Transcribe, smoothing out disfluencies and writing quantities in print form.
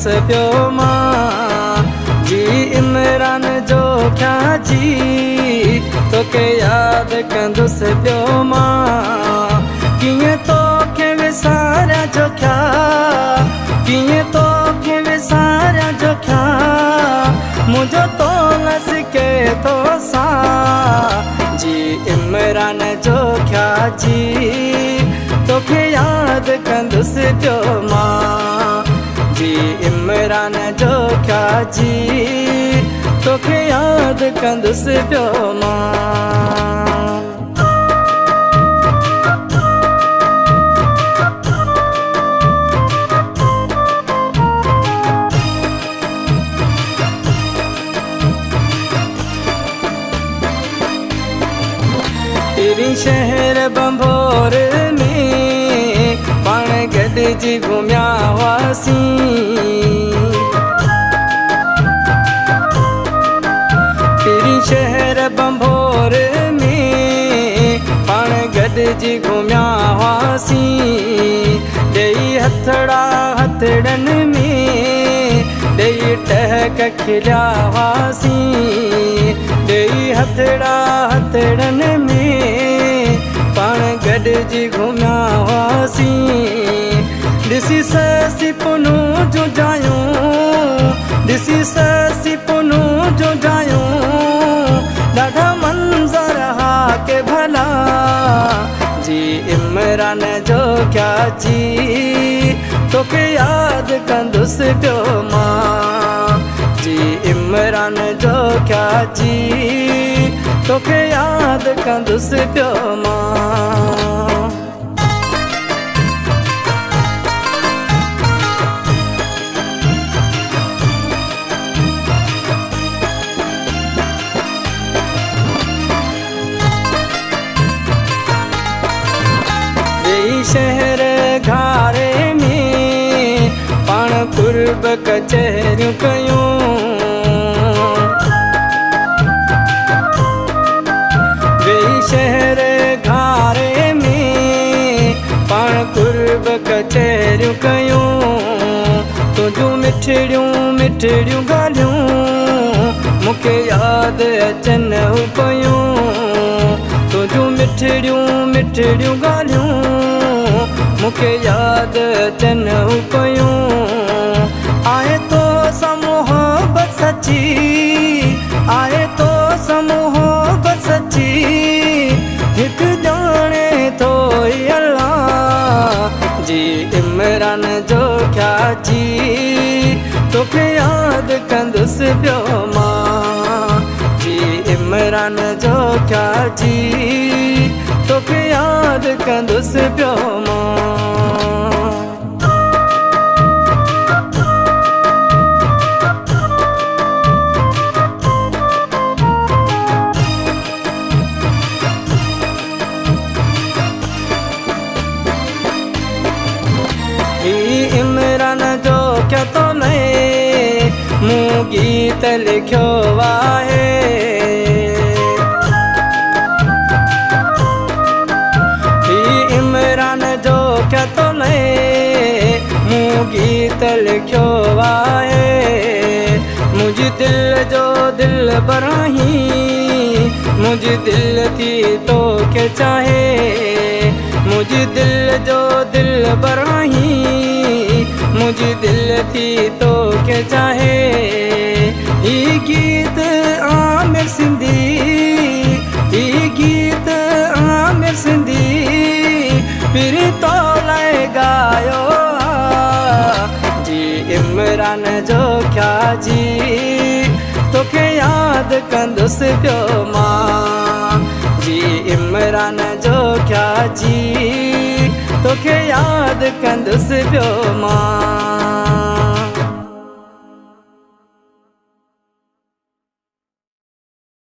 कंदुसि पियो मां जी इमरान जो क्या जी तोखे यादि कंदुसि पियो मां कीअं तोखे विसारिया जो क्या कीअं तोखे विसारिया जो क्या मुझो तो लसके तो सा जी इमरान जो क्या जी तोखे यादि कंदुसि पियो मां जी इमरान जो क्या जी तोखे यादि कंदुसि पियो मां तेरी शहर बंभोर में पाण गॾिजी घुमिया हुआसीं तेरी शहर बंभोर में पाण गॾिजी घुमिया हुआसीं ॾेई हथड़ा हथड़नि में ॾेई टहक खिलिया हुआसीं ॾेई हथड़ा हथड़नि में पाण गॾिजी घुमिया हुआसीं ॾिसी ससी पुनू जो जायूं ॾिसी ससी पुनू जो जायूं ॾाढा मंज़र हा के भला जी इमरान जो क्या जी तोखे यादि कंदुसि पियो मां जी इमरान जो क्या जी तोखे यादि कंदुसि पियो मां शहर घारे में पाण कुर्ब कचहरियूं कयूं वेई शहर घारे में पाण कुर्ब कचहरियूं कयूं तुंहिंजूं मिठड़ियूं मिठड़ियूं ॻाल्हियूं मूंखे यादि अचनि पियूं तुंहिंजूं मिठड़ियूं मिठड़ियूं ॻाल्हियूं मूंखे यादि अचनि पियूं आहे तो मोहब्बत सची आहे तो मोहब्बत सची हिकु ॼाणे थो अल्लाह जी इमरान जो क्या जी तोखे यादि कंदुसि पियो मां जी इमरान जो क्या जी तोखे यादि कंदुसि पियो मां इमरान जो क्या तो नए मूं गीत लिखियो आहे इमरान जो क्या तो नए मूं गीत लिखियो आहे मुंहिंजी दिलि जो दिलि बराही मुंहिंजी दिलि थी तोखे चाहे मुंहिंजी दिलि जो दिलि बराही मुंहिंजी दिलि थी तोखे चाहे ही गीत आमिर सिंधी ही गीत आमिर सिंधी फिर तो लाइ गायो जी इमरान जो क्या जी तोखे यादि कंदुसि पियो मां जी इमरान जो क्या जी तोखे यादि कंदुसि पियो मां